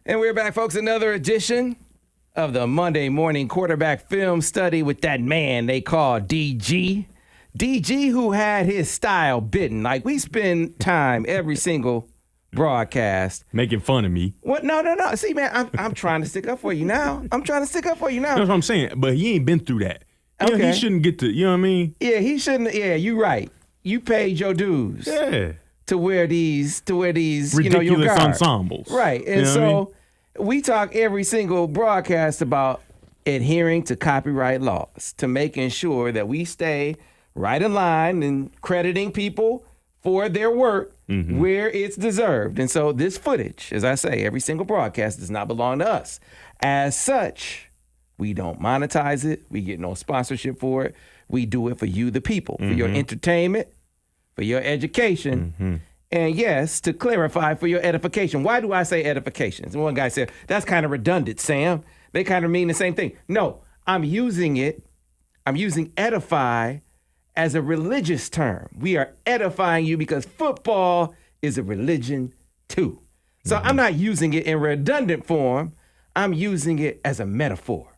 And we're back, folks. Another edition of the Monday Morning Quarterback Film Study with that man they call DG. DG, who had his style bitten. Like, we spend time every single broadcast making fun of me. What? No. See, man, I'm trying to stick up for you now. That's what I'm saying. But he ain't been through that. You know, he shouldn't get to, you know what I mean? Yeah, he shouldn't. Yeah, you're right. You paid your dues. Yeah. To wear these ridiculous your garb. ensembles. Right. And you know we talk every single broadcast about adhering to copyright laws, to making sure that we stay right in line and crediting people for their work where it's deserved. And so this footage, as I say, every single broadcast does not belong to us. As such, we don't monetize it. We get no sponsorship for it. We do it for you, the people, for your entertainment, for your education, and yes, to clarify, for your edification. Why do I say edification? And one guy said, that's kind of redundant, Sam. They kind of mean the same thing. No, I'm using edify as a religious term. We are edifying you because football is a religion too. So I'm not using it in redundant form. I'm using it as a metaphor.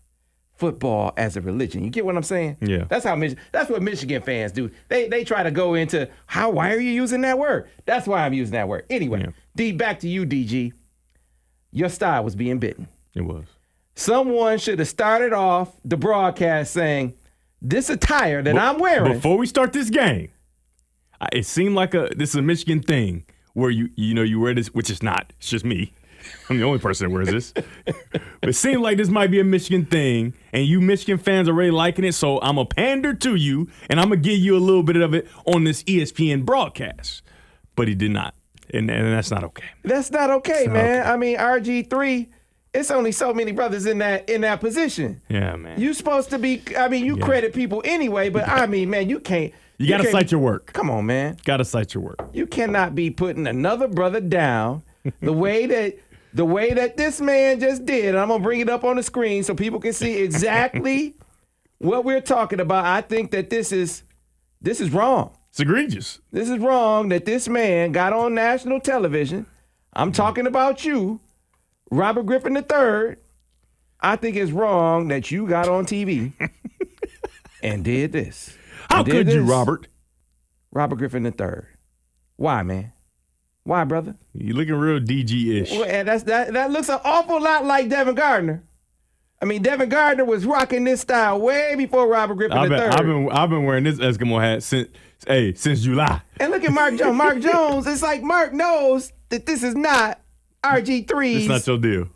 Football as a religion. You get what I'm saying? Yeah. That's what Michigan fans do. They try to go into why are you using that word? That's why I'm using that word. Anyway, D, back to you, DG. Your style was being bitten. It was. Someone should have started off the broadcast saying, this attire that I'm wearing. Before we start this game, it seemed like this is a Michigan thing where you wear this, which is not. It's just me. I'm the only person that wears this. But it seemed like this might be a Michigan thing, and you Michigan fans are really liking it, so I'm going to pander to you, and I'm going to give you a little bit of it on this ESPN broadcast. But he did not, and that's not okay. That's not okay, man. Okay. I mean, RG3, it's only so many brothers in that position. Yeah, man. You supposed to be, you credit people anyway, but I mean, man, you can't. You got to cite your work. Come on, man. Got to cite your work. You cannot be putting another brother down the way that this man just did. And I'm going to bring it up on the screen so people can see exactly what we're talking about. I think that this is wrong. It's egregious. This is wrong that this man got on national television. I'm talking about you, Robert Griffin III. I think it's wrong that you got on TV and did this. How could you, Robert? Robert Griffin III. Why, man? Why, brother? You looking real DG-ish. Well, and that looks an awful lot like Devin Gardner. I mean, Devin Gardner was rocking this style way before Robert Griffin III. I've been wearing this Eskimo hat since July. And look at Mark Jones. Mark Jones, it's like Mark knows that this is not RG3's. It's not your deal.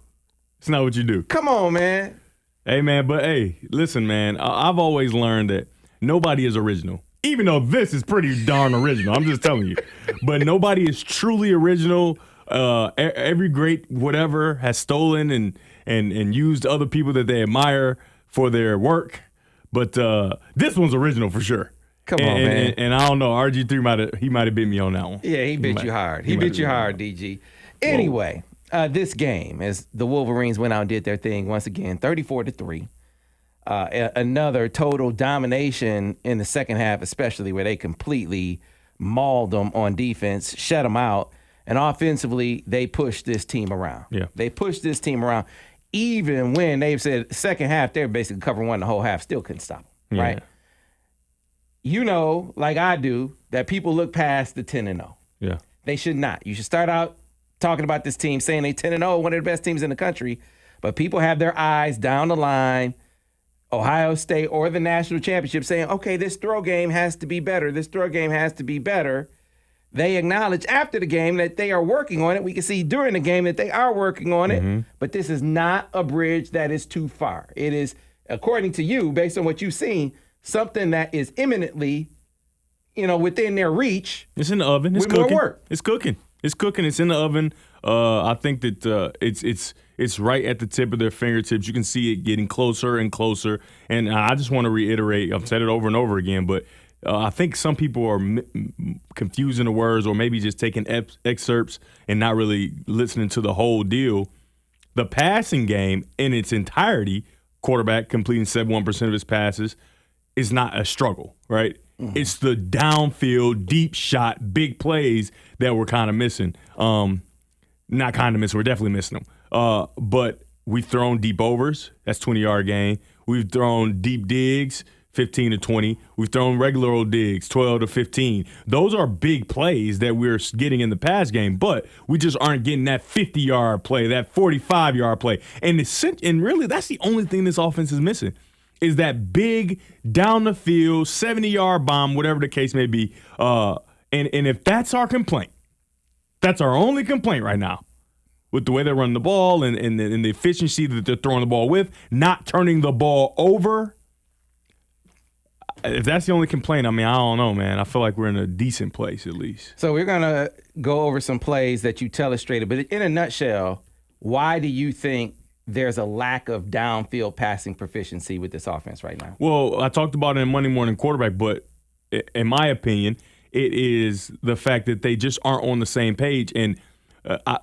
It's not what you do. Come on, man. Hey, man, but hey, listen, man. I've always learned that nobody is original. Even though this is pretty darn original, I'm just telling you. But nobody is truly original. Every great whatever has stolen and used other people that they admire for their work. But this one's original for sure. Come on, man. And I don't know, RG3 might have bit me on that one. Yeah, he bit you hard. He bit you hard, DG. Anyway, this game, as the Wolverines went out and did their thing once again, 34-3. Another total domination in the second half, especially where they completely mauled them on defense, shut them out, and offensively they pushed this team around. Yeah, they pushed this team around, even when they said second half they were basically covering one the whole half, still couldn't stop them. Yeah. Right? You know, like I do, that people look past the 10-0. Yeah, they should not. You should start out talking about this team saying they 10-0, one of the best teams in the country, but people have their eyes down the line. Ohio State or the national championship saying, okay, this throw game has to be better. This throw game has to be better. They acknowledge after the game that they are working on it. We can see during the game that they are working on it, but this is not a bridge that is too far. It is, according to you, based on what you've seen, something that is imminently, within their reach. It's in the oven. It's cooking. More work. It's cooking. It's cooking. It's in the oven. I think that it's right at the tip of their fingertips. You can see it getting closer and closer. And I just want to reiterate, I've said it over and over again, but I think some people are confusing the words or maybe just taking excerpts and not really listening to the whole deal. The passing game in its entirety, quarterback completing 71% of his passes, is not a struggle, right? Mm-hmm. It's the downfield, deep shot, big plays that we're kind of missing. Not kind of missing, we're definitely missing them. But we've thrown deep overs. That's 20-yard gain. We've thrown deep digs, 15 to 20. We've thrown regular old digs, 12 to 15. Those are big plays that we're getting in the pass game, but we just aren't getting that 50-yard play, that 45-yard play. And really, that's the only thing this offense is missing, is that big down the field 70-yard bomb, whatever the case may be. And if that's our complaint, that's our only complaint right now, with the way they're running the ball and the efficiency that they're throwing the ball with, not turning the ball over. If that's the only complaint, I mean, I don't know, man. I feel like we're in a decent place at least. So we're going to go over some plays that you telestrated. But in a nutshell, why do you think there's a lack of downfield passing proficiency with this offense right now? Well, I talked about it in Monday Morning Quarterback, but in my opinion, it is the fact that they just aren't on the same page. And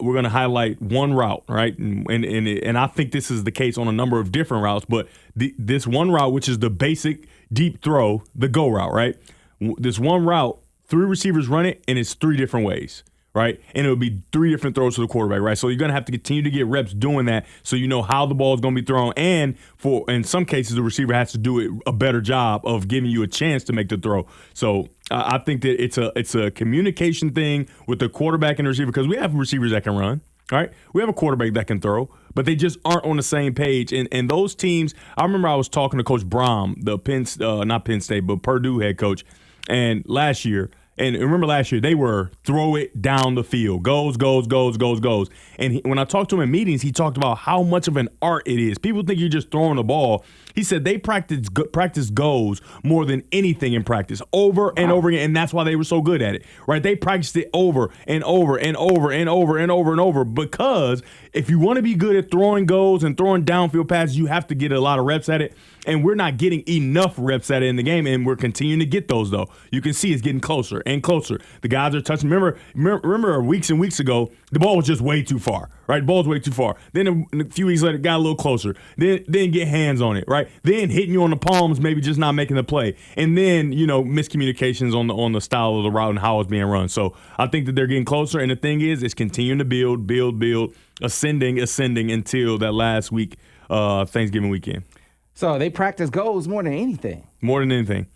we're going to highlight one route, right? And I think this is the case on a number of different routes, but this one route, which is the basic deep throw, the go route, right? This one route, 3 receivers run it, and it's 3 different ways, right? And it would be 3 different throws to the quarterback, right? So you're going to have to continue to get reps doing that so you know how the ball is going to be thrown. And in some cases, the receiver has to do a better job of giving you a chance to make the throw. So I think that it's a communication thing with the quarterback and the receiver, because we have receivers that can run, right? We have a quarterback that can throw, but they just aren't on the same page. And those teams, I remember I was talking to Coach Brom, the not Penn State, but Purdue head coach, and last year, they were throw it down the field. Goes. And when I talked to him in meetings, he talked about how much of an art it is. People think you're just throwing the ball. He said they practice goes more than anything in practice, over and over again, and that's why they were so good at it, right? They practiced it over and over and over and over and over and over, because if you want to be good at throwing goals and throwing downfield passes, you have to get a lot of reps at it, and we're not getting enough reps at it in the game, and we're continuing to get those, though. You can see it's getting closer and closer. The guys are touching. Remember weeks and weeks ago, the ball was just way too far, right? The ball was way too far. Then a few weeks later, it got a little closer. Then get hands on it, right? Then hitting you on the palms, maybe just not making the play. And then, miscommunications on the style of the route and how it's being run. So I think that they're getting closer. And the thing is, it's continuing to build, ascending until that last week, Thanksgiving weekend. So they practice goals more than anything. More than anything.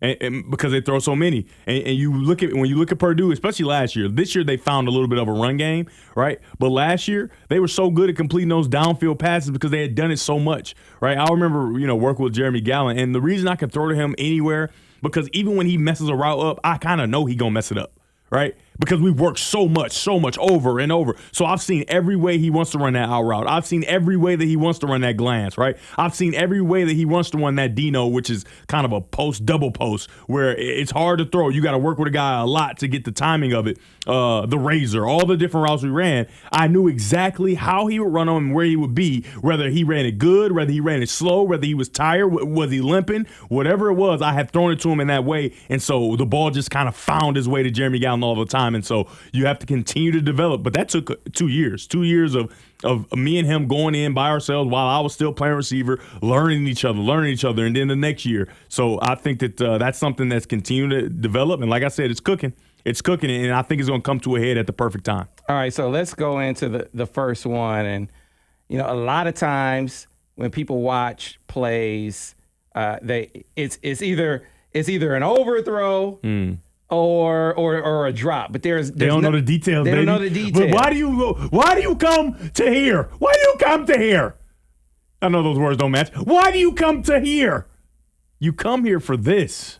And because they throw so many. And when you look at Purdue, especially last year, this year they found a little bit of a run game, right? But last year, they were so good at completing those downfield passes because they had done it so much, right? I remember, working with Jeremy Gallen, and the reason I could throw to him anywhere, because even when he messes a route up, I kind of know he going to mess it up, right? Because we've worked so much over and over. So I've seen every way he wants to run that out route. I've seen every way that he wants to run that glance, right? I've seen every way that he wants to run that Dino, which is kind of a double post, where it's hard to throw. You got to work with a guy a lot to get the timing of it. The razor, all the different routes we ran, I knew exactly how he would run them and where he would be, whether he ran it good, whether he ran it slow, whether he was tired, was he limping, whatever it was, I had thrown it to him in that way. And so the ball just kind of found his way to Jeremy Gallen all the time. And so you have to continue to develop. But that took 2 years, 2 years of me and him going in by ourselves while I was still playing receiver, learning each other, and then the next year. So I think that that's something that's continuing to develop. And like I said, it's cooking. It's cooking, and I think it's going to come to a head at the perfect time. All right, so let's go into the first one. And, a lot of times when people watch plays, it's either an overthrow or a drop, but there's they don't know the details. They don't know the details. But why do you come to here? Why do you come to here? I know those words don't match. Why do you come to here? You come here for this,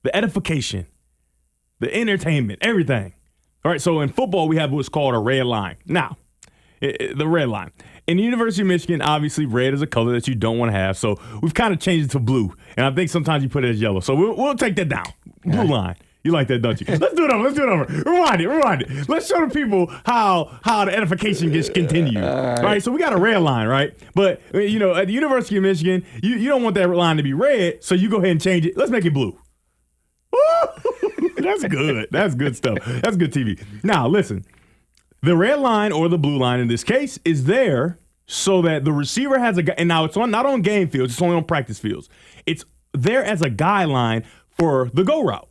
the edification, the entertainment, everything. All right, so in football, we have what's called a red line. Now, the red line. In the University of Michigan, obviously, red is a color that you don't want to have, so we've kind of changed it to blue, and I think sometimes you put it as yellow. So we'll take that down. Blue line. You like that, don't you? Let's do it over. Rewind it. Let's show the people how the edification gets continued. All right, so we got a red line, right? But, at the University of Michigan, you don't want that line to be red, so you go ahead and change it. Let's make it blue. That's good. That's good stuff. That's good TV. Now, listen. The red line, or the blue line in this case, is there so that the receiver has and now it's not on game fields, it's only on practice fields. It's there as a guideline for the go route.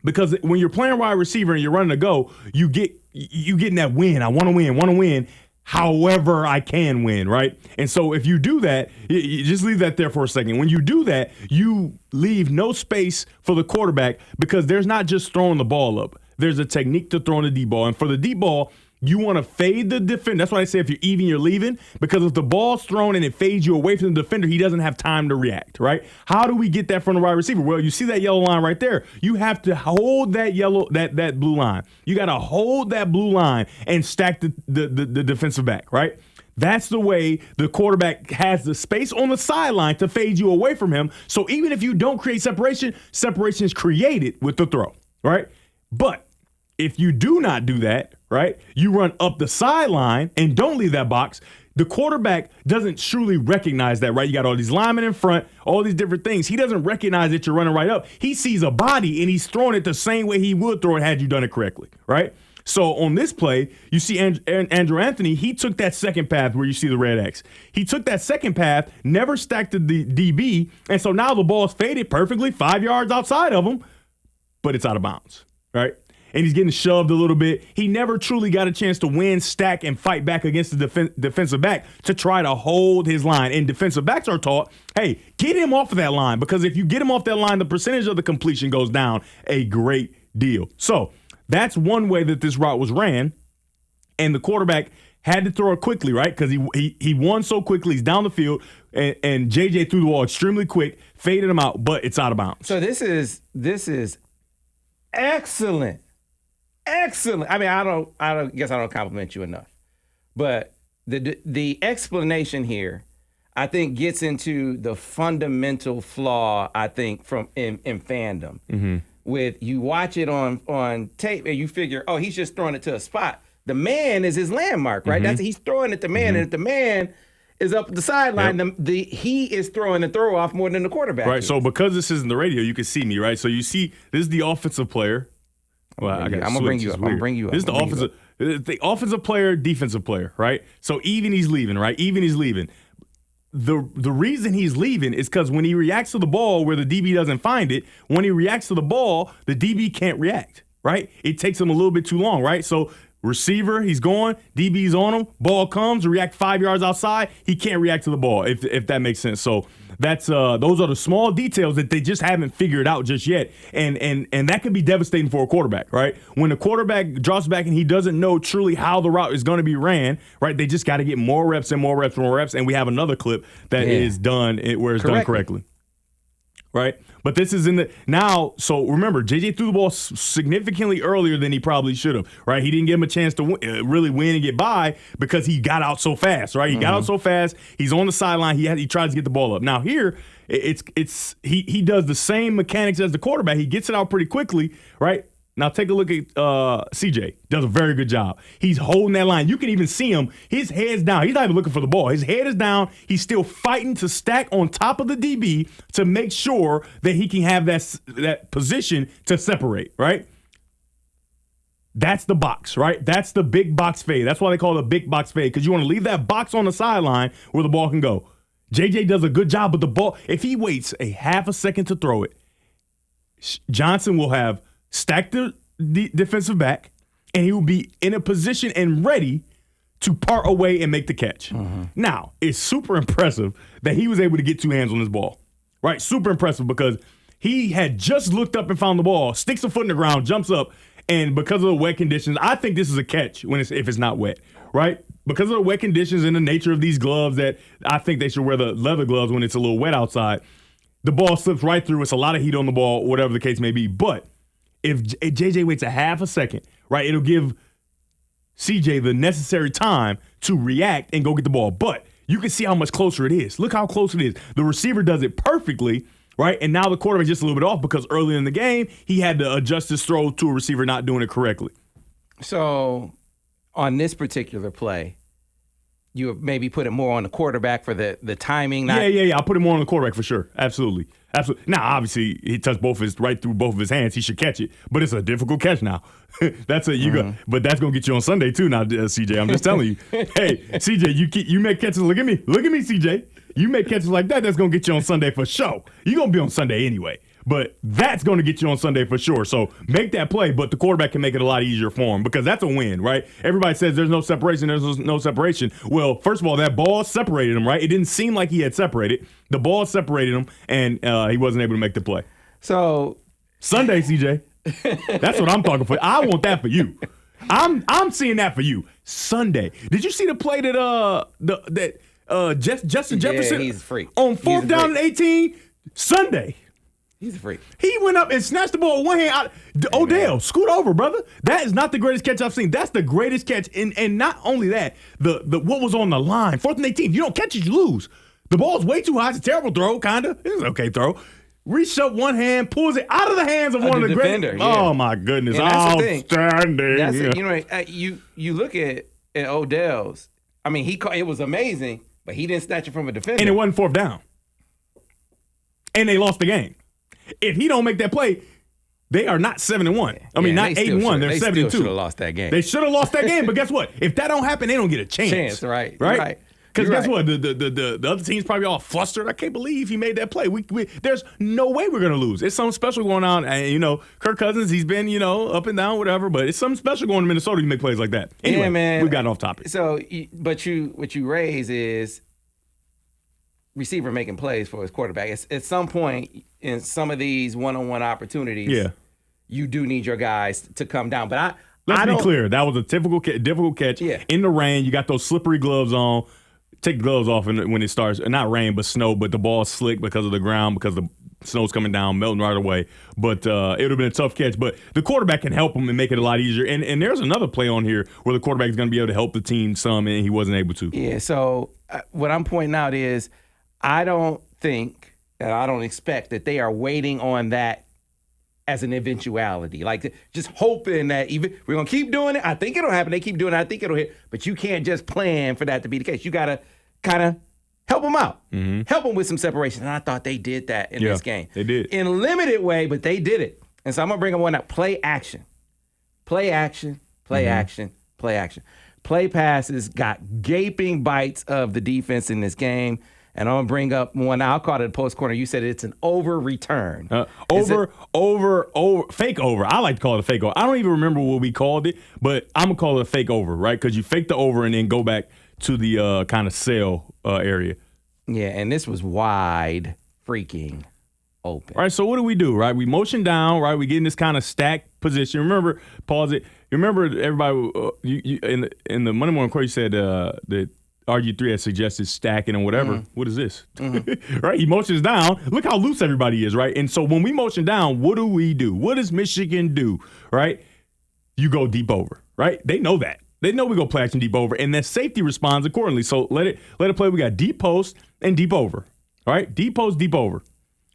Because when you're playing wide receiver and you're running a go, you get in that win. I want to win. however I can win, right? And so if you do that, you just leave that there for a second. When you do that, you leave no space for the quarterback because there's not just throwing the ball up. There's a technique to throwing the deep ball. And for the deep ball, you want to fade the defender. That's why I say if you're even, you're leaving. Because if the ball's thrown and it fades you away from the defender, he doesn't have time to react, right? How do we get that from the wide receiver? Well, you see that yellow line right there. You have to hold that that blue line. You got to hold that blue line and stack the defensive back, right? That's the way the quarterback has the space on the sideline to fade you away from him. So even if you don't create separation, separation is created with the throw, right? But if you do not do that, right, you run up the sideline and don't leave that box, the quarterback doesn't truly recognize that, right? You got all these linemen in front, all these different things. He doesn't recognize that you're running right up. He sees a body and he's throwing it the same way he would throw it had you done it correctly, right? So on this play, you see Andrew Anthony, he took that second path where you see the red X. He took that second path, never stacked the DB, and so now the ball's faded perfectly 5 yards outside of him, but it's out of bounds, right? And he's getting shoved a little bit. He never truly got a chance to win, stack, and fight back against the defensive back to try to hold his line. And defensive backs are taught, hey, get him off of that line, because if you get him off that line, the percentage of the completion goes down a great deal. So that's one way that this route was ran, and the quarterback had to throw it quickly, right? Because he won so quickly. He's down the field, and JJ threw the ball extremely quick, faded him out, but it's out of bounds. So this is excellent. Excellent. I mean, I guess I don't compliment you enough, but the explanation here, I think, gets into the fundamental flaw, I think, in fandom. Mm-hmm. With you watch it on tape and you figure, oh, he's just throwing it to a spot. The man is his landmark, right? Mm-hmm. He's throwing it to man, mm-hmm. and if the man is up the sideline, yep. He is throwing the throw off more than the quarterback. Right. is. So because this isn't the radio, you can see me, right? So you see, this is the offensive player. Well, I'm gonna bring you up. This is the offensive player, defensive player, right? So even he's leaving, right? Even he's leaving. The reason he's leaving is because when he reacts to the ball where the DB doesn't find it, when he reacts to the ball, the DB can't react, right? It takes him a little bit too long, right? So receiver, he's going, DB's on him, ball comes, react 5 yards outside, he can't react to the ball, if that makes sense. So that's those are the small details that they just haven't figured out just yet, and that can be devastating for a quarterback, right? When the quarterback drops back and he doesn't know truly how the route is going to be ran, right? They just got to get more reps and more reps and more reps, and we have another clip that is done where it's done correctly, right? But this is in the now. So remember, JJ threw the ball significantly earlier than he probably should have, right? He didn't give him a chance to really win and get by because he got out so fast, right? He got out so fast. He's on the sideline. He tries to get the ball up. Now here, he does the same mechanics as the quarterback. He gets it out pretty quickly, right? Now take a look at CJ. Does a very good job. He's holding that line. You can even see him. His head's down. He's not even looking for the ball. His head is down. He's still fighting to stack on top of the DB to make sure that he can have that position to separate, right? That's the box, right? That's the big box fade. That's why they call it a big box fade, because you want to leave that box on the sideline where the ball can go. JJ does a good job with the ball. If he waits a half a second to throw it, Johnson will have stack the defensive back, and he will be in a position and ready to part away and make the catch. Now, it's super impressive that he was able to get two hands on this ball, right? Super impressive, because he had just looked up and found the ball, sticks a foot in the ground, jumps up, and because of the wet conditions, I think this is a catch if it's not wet, right? Because of the wet conditions and the nature of these gloves, that I think they should wear the leather gloves when it's a little wet outside. The ball slips right through. It's a lot of heat on the ball, whatever the case may be. But if JJ waits a half a second, right, it'll give CJ the necessary time to react and go get the ball. But you can see how much closer it is. Look how close it is. The receiver does it perfectly, right? And now the quarterback is just a little bit off because early in the game, he had to adjust his throw to a receiver not doing it correctly. So on this particular play, you maybe put it more on the quarterback for the timing. Yeah. I'll put it more on the quarterback for sure. Absolutely. Now, obviously, he touched right through both of his hands. He should catch it, but it's a difficult catch now. But that's gonna get you on Sunday too. Now, CJ, I'm just telling you. Hey, CJ, you make catches. Look at me, CJ. You make catches like that. That's gonna get you on Sunday for sure. You're gonna be on Sunday anyway. but that's going to get you on Sunday for sure. So make that play, but the quarterback can make it a lot easier for him because that's a win, right? Everybody says there's no separation. There's no separation. Well, first of all, that ball separated him, right? It didn't seem like he had separated. The ball separated him, and he wasn't able to make the play. So Sunday, CJ. That's what I'm talking for. I want that for you. I'm seeing that for you. Sunday. Did you see the play that Justin Jefferson he's a freak. On 4th down and 18? Sunday. He's a freak. He went up and snatched the ball with one hand. Odell, scoot over, brother. That is not the greatest catch I've seen. That's the greatest catch. And not only that, the what was on the line, 4th and 18. If you don't catch it, you lose. The ball's way too high. It's a terrible throw, kind of. It's an okay throw. Reached up one hand, pulls it out of the hands of one of the defender, great. yeah. Oh my goodness! And that's outstanding. That's it. You know, you look at Odell's. I mean, it was amazing, but he didn't snatch it from a defender, and it wasn't 4th down, and they lost the game. If he don't make that play, they are not 7-1. I mean, not 8-1. They're 7-2. They should have lost that game. They should have lost that game. But guess what? If that don't happen, they don't get a chance. Right. Because guess what? The other team's probably all flustered. I can't believe he made that play. There's no way we're going to lose. It's something special going on. And, Kirk Cousins, he's been, up and down, whatever. But it's something special going to Minnesota to make plays like that. Anyway, yeah, man. We got off topic. So, what you raise is receiver making plays for his quarterback. At some point in some of these one-on-one opportunities, you do need your guys to come down. But Let's be clear. That was a difficult catch. Yeah. In the rain, you got those slippery gloves on. Take the gloves off when it starts, not rain, but snow, but the ball's slick because of the ground, because the snow's coming down, melting right away. But it would have been a tough catch. But the quarterback can help him and make it a lot easier. And there's another play on here where the quarterback is going to be able to help the team some, and he wasn't able to. Yeah, so what I'm pointing out is I don't think, and I don't expect that they are waiting on that as an eventuality. Like, just hoping that even we're going to keep doing it. I think it'll happen. They keep doing it. I think it'll hit. But you can't just plan for that to be the case. You got to kind of help them out. Mm-hmm. Help them with some separation. And I thought they did that in this game. They did. In a limited way, but they did it. And so I'm going to bring up one out. Play action. Play action. Play action. Play action. Play passes got gaping bites of the defense in this game. And I'm going to bring up one. I'll call it a post corner. You said it's an over return. Over, fake over. I like to call it a fake over. I don't even remember what we called it, but I'm going to call it a fake over, right? Because you fake the over and then go back to the kind of sell area. Yeah, and this was wide freaking open. All right, so what do? Right? We motion down, right? We get in this kind of stacked position. Remember, pause it. Remember, everybody, in the Monday Morning Quarter, you said that RG3 has suggested stacking and whatever. Mm-hmm. What is this? Mm-hmm. Right? He motions down. Look how loose everybody is, right? And so when we motion down, what do we do? What does Michigan do, right? You go deep over, right? They know that. They know we go play action deep over, and then safety responds accordingly. So let it play. We got deep post and deep over, all right? Deep post, deep over,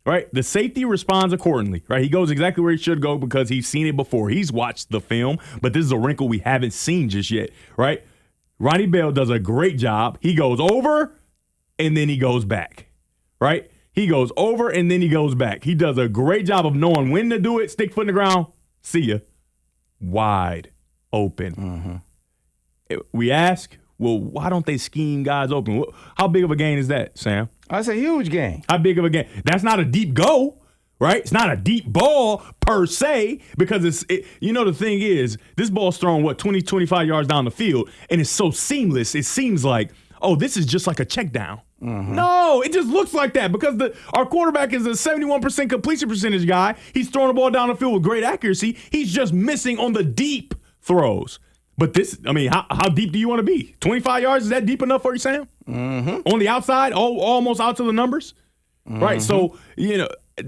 right? The safety responds accordingly, right? He goes exactly where he should go because he's seen it before. He's watched the film, but this is a wrinkle we haven't seen just yet, right? Ronnie Bell does a great job. He goes over, and then he goes back, right? He goes over, and then he goes back. He does a great job of knowing when to do it. Stick foot in the ground. See ya. Wide open. Mm-hmm. We ask, well, why don't they scheme guys open? How big of a gain is that, Sam? That's a huge gain. How big of a gain? That's not a deep go. Right? It's not a deep ball per se because the thing is, this ball's thrown, 20, 25 yards down the field, and it's so seamless. It seems like, this is just like a check down. Mm-hmm. No, it just looks like that because our quarterback is a 71% completion percentage guy. He's throwing the ball down the field with great accuracy. He's just missing on the deep throws. But how deep do you want to be? 25 yards, is that deep enough for you, Sam? Mm-hmm. On the outside, almost out to the numbers? Mm-hmm. Right? So,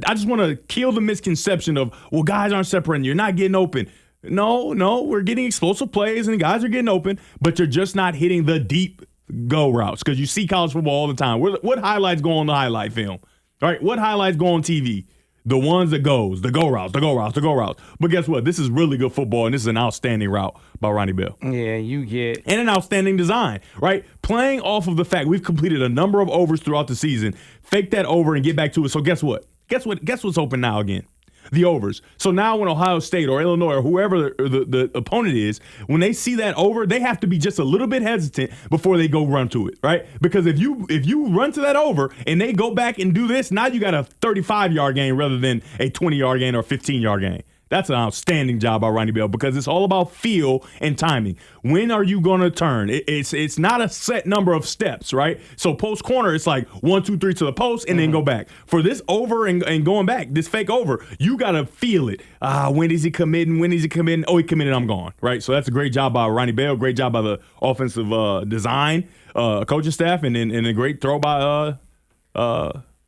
I just want to kill the misconception of, guys aren't separating. You're not getting open. No, we're getting explosive plays and guys are getting open, but you're just not hitting the deep go routes because you see college football all the time. What highlights go on the highlight film? All right, what highlights go on TV? The ones that goes, the go routes. But guess what? This is really good football, and this is an outstanding route by Ronnie Bell. Yeah, you get. And an outstanding design, right? Playing off of the fact we've completed a number of overs throughout the season, fake that over and get back to it. So guess what? Guess what's open now again? the overs. So now when Ohio State or Illinois or whoever the opponent is, when they see that over, they have to be just a little bit hesitant before they go run to it, right? Because if you run to that over and they go back and do this, now you got a 35-yard gain rather than a 20-yard gain or a 15-yard gain. That's an outstanding job by Ronnie Bell because it's all about feel and timing. When are you going to turn? It's not a set number of steps, right? So post corner, it's like 1, 2, 3 to the post and then go back. For this over and going back, this fake over, you got to feel it. When is he committing? When is he committing? Oh, he committed, I'm gone, right? So that's a great job by Ronnie Bell, great job by the offensive design, coaching staff, and a great throw by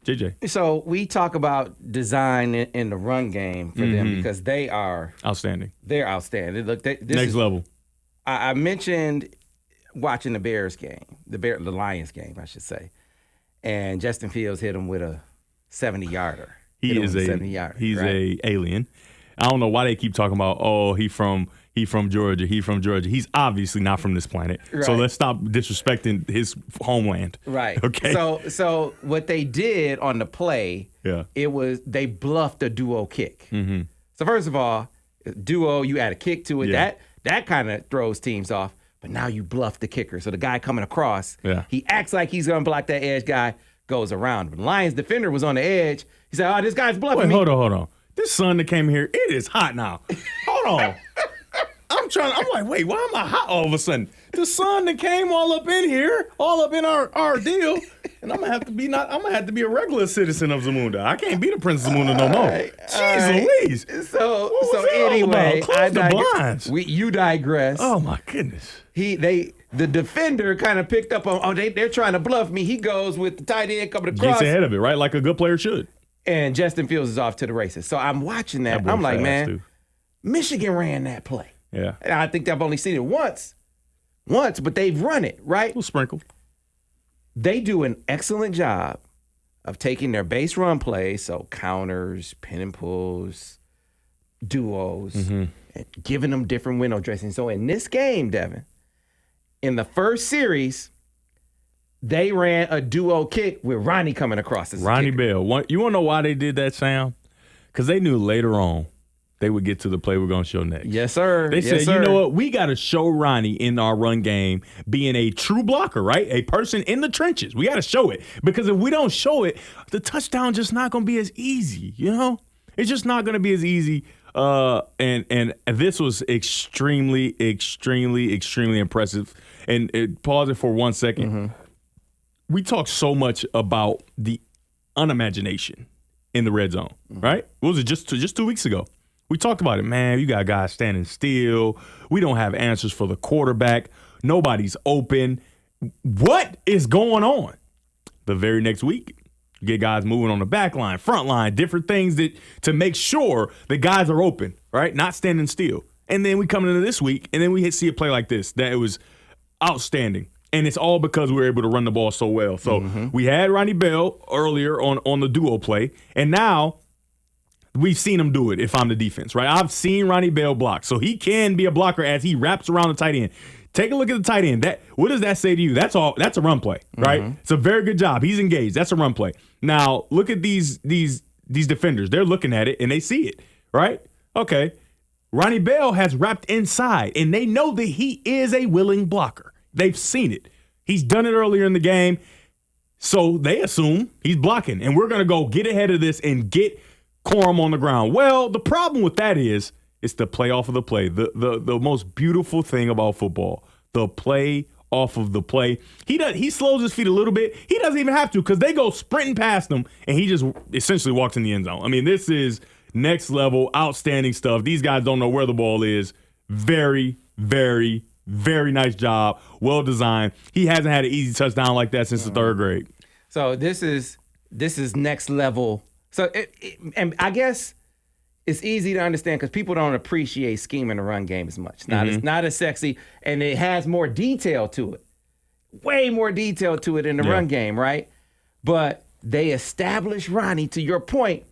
JJ. So we talk about design in the run game for them because they are outstanding. They're outstanding. Look, this next level. I mentioned watching the Bears game, the Lions game, I should say, and Justin Fields hit him with a 70-yarder. He's a alien. I don't know why they keep talking about he from Georgia. He's from Georgia. He's obviously not from this planet. Right. So let's stop disrespecting his homeland. Right. Okay. So what they did on the play, they bluffed a duo kick. Mm-hmm. So first of all, duo, you add a kick to it. Yeah. That kind of throws teams off. But now you bluff the kicker. So the guy coming across, he acts like he's going to block that edge guy, goes around. But the Lions defender was on the edge. He said, this guy's bluffing me. Hold on. This sun that came here, it is hot now. Hold on. I'm like, wait, why am I hot all of a sudden? The sun that came all up in here, all up in our deal, and I'm gonna have to be a regular citizen of Zamunda. I can't be the Prince of Zamunda no more. Jeez Louise. So anyway, the blinds. You digress. Oh my goodness. The defender kind of picked up on, they're trying to bluff me. He goes with the tight end coming across. Gets ahead of it, right? Like a good player should. And Justin Fields is off to the races. So I'm watching that. I'm like, man, Michigan ran that play. Yeah. And I think I've only seen it once, but they've run it, right? A little sprinkle. They do an excellent job of taking their base run plays, so counters, pin and pulls, duos, and giving them different window dressing. So in this game, Devin, in the first series, they ran a duo kick with Ronnie coming across as Ronnie kicker. Bell. You want to know why they did that, Sam? Because they knew later on they would get to the play we're going to show next. Yes, sir. They said, you know what? We got to show Ronnie in our run game being a true blocker, right? A person in the trenches. We got to show it. Because if we don't show it, the touchdown just not going to be as easy, you know? It's just not going to be as easy. And this was extremely, extremely, extremely impressive. And pause it for 1 second. We talk so much about the unimagination in the red zone, right? What was it, just 2 weeks ago? We talked about it, man. You got guys standing still. We don't have answers for the quarterback. Nobody's open. What is going on? The very next week, you get guys moving on the back line, front line, different things to make sure the guys are open, right? Not standing still. And then we come into this week, and then we see a play like this that it was outstanding. And it's all because we were able to run the ball so well. So we had Ronnie Bell earlier on the duo play, and now we've seen him do it if I'm the defense, right? I've seen Ronnie Bell block. So he can be a blocker as he wraps around the tight end. Take a look at the tight end. What does that say to you? That's all. That's a run play, right? It's a very good job. He's engaged. That's a run play. Now, look at these defenders. They're looking at it, and they see it, right? Okay. Ronnie Bell has wrapped inside, and they know that he is a willing blocker. They've seen it. He's done it earlier in the game. So they assume he's blocking. And we're going to go get ahead of this and get Corum on the ground. Well, the problem with that is it's the play off of the play. The most beautiful thing about football, the play off of the play. He slows his feet a little bit. He doesn't even have to because they go sprinting past him, and he just essentially walks in the end zone. I mean, this is next level, outstanding stuff. These guys don't know where the ball is. Very, very, very nice job. Well designed. He hasn't had an easy touchdown like that since the third grade. So this is next level. So and I guess it's easy to understand because people don't appreciate scheme in the run game as much. It's not as sexy, and it has more detail to it. Way more detail to it in the run game, right? But they establish Ronnie, to your point,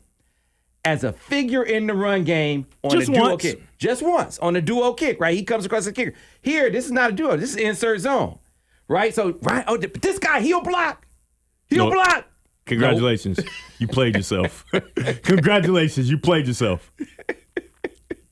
as a figure in the run game on a duo kick. Just once on a duo kick, right? He comes across the kicker. Here, this is not a duo. This is insert zone, right? So, this guy, he'll block. He'll block. Congratulations. Nope. You played yourself. Congratulations. You played yourself.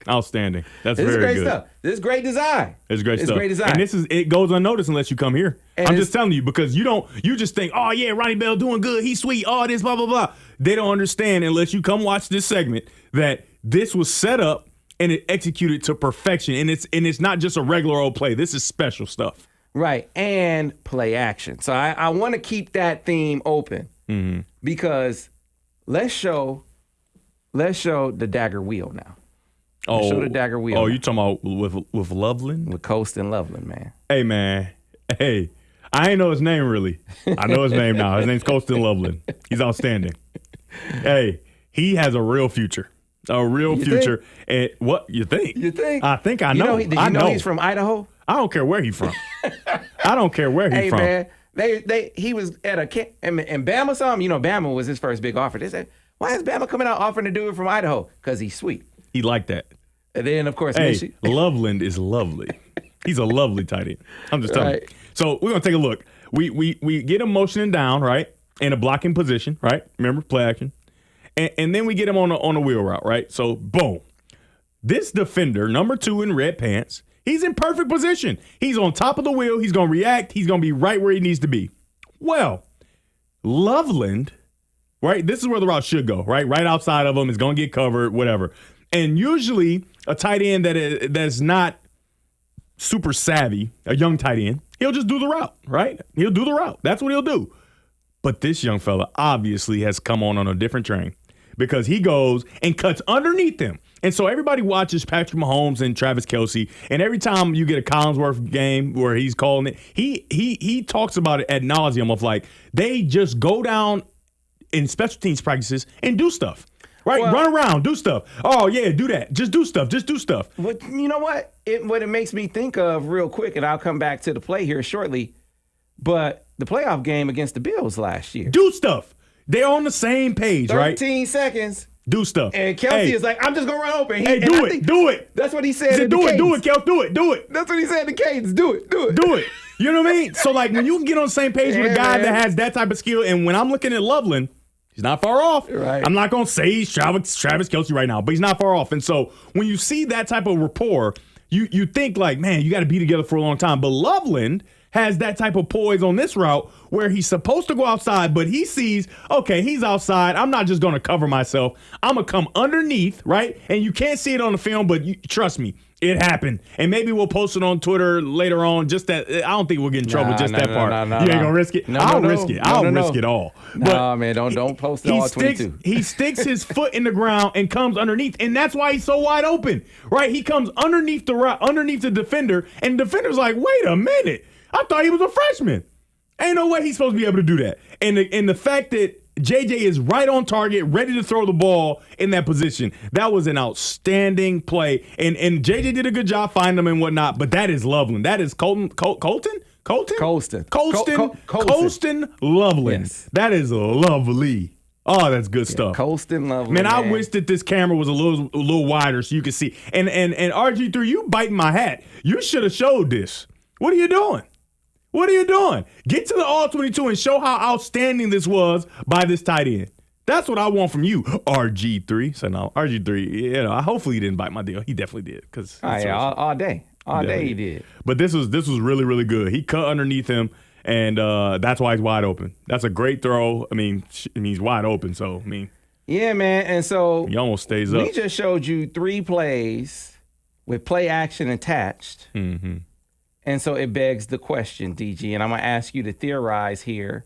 Outstanding. That's very great good. Stuff. This is great design. It's great stuff. Great design. And it goes unnoticed unless you come here. And I'm just telling you, because you just think, oh yeah, Ronnie Bell doing good. He's sweet. Oh, this, blah, blah, blah. They don't understand unless you come watch this segment that this was set up and it executed to perfection. And it's not just a regular old play. This is special stuff. Right. And play action. So I want to keep that theme open because let's show the dagger wheel now. Show the dagger wheel. Oh, you talking about with Loveland? With Coast and Loveland, man. Hey, man. Hey, I ain't know his name really. I know his name now. His name's Coast and Loveland. He's outstanding. Hey, he has a real future. A real future. Think? And what you think? You think? I think I know. Did you know he's from Idaho? I don't care where he's from. I don't care where he's from. Hey, man, he was at a camp in Bama. Something, you know, Bama was his first big offer. They said, why is Bama coming out offering to do it from Idaho? Because he's sweet. He liked that. And then, of course, Loveland is lovely. He's a lovely tight end. I'm just telling you. So we're going to take a look. We get him motioning down, right, in a blocking position, right? Remember, play action. And then we get him on a wheel route, right? So, boom. This defender, number 2 in red pants, he's in perfect position. He's on top of the wheel. He's going to react. He's going to be right where he needs to be. Well, Loveland, right, this is where the route should go, right? Right outside of him. It's going to get covered, whatever. And usually a tight end that's not super savvy, a young tight end, he'll just do the route, right? He'll do the route. That's what he'll do. But this young fella obviously has come on a different train because he goes and cuts underneath him. And so everybody watches Patrick Mahomes and Travis Kelce, and every time you get a Collinsworth game where he's calling it, he talks about it ad nauseum of like they just go down in special teams practices and do stuff. Right, well, run around, do stuff. Oh, yeah, do that. Just do stuff. Just do stuff. But you know what? What it makes me think of real quick, and I'll come back to the play here shortly, but the playoff game against the Bills last year. Do stuff. They're on the same page, 13 right? 13 seconds. Do stuff. And Kelce is like, I'm just going to run open. Do it. That's what he said. Do it, Kelce. Do it. That's what he said to Cadence. Do it. Do it. You know what I mean? So, like, when you can get on the same page with a guy that has that type of skill, and when I'm looking at Loveland, he's not far off. Right. I'm not going to say he's Travis Kelce right now, but he's not far off. And so when you see that type of rapport, you think like, man, you got to be together for a long time. But Loveland has that type of poise on this route where he's supposed to go outside, but he sees, okay, he's outside. I'm not just going to cover myself. I'm going to come underneath, right? And you can't see it on the film, but trust me, it happened. And maybe we'll post it on Twitter later on. Just that, I don't think we'll get in trouble that part. You ain't going to risk it? I'll risk it. I'll risk it all. No, man, don't post it all 22. He sticks his foot in the ground and comes underneath, and that's why he's so wide open, right? He comes underneath the defender, and the defender's like, wait a minute. I thought he was a freshman. Ain't no way he's supposed to be able to do that. And the fact that JJ is right on target, ready to throw the ball in that position, that was an outstanding play. And JJ did a good job finding him and whatnot, but that is Loveland. That is Colston Loveland. Yes. That is lovely. Oh, that's good stuff. Colston Loveland. Man, I wish that this camera was a little wider so you could see. And RG3, you biting my hat. You should have showed this. What are you doing? Get to the All-22 and show how outstanding this was by this tight end. That's what I want from you, RG3. So no, RG3, hopefully he didn't bite my deal. He definitely did. All day. All day he did. But this was really, really good. He cut underneath him, and that's why he's wide open. That's a great throw. I mean, he's wide open, so, I mean. Yeah, man, and so. He almost stays up. We just showed you 3 plays with play action attached. Mm-hmm. And so it begs the question, DG, and I'm going to ask you to theorize here,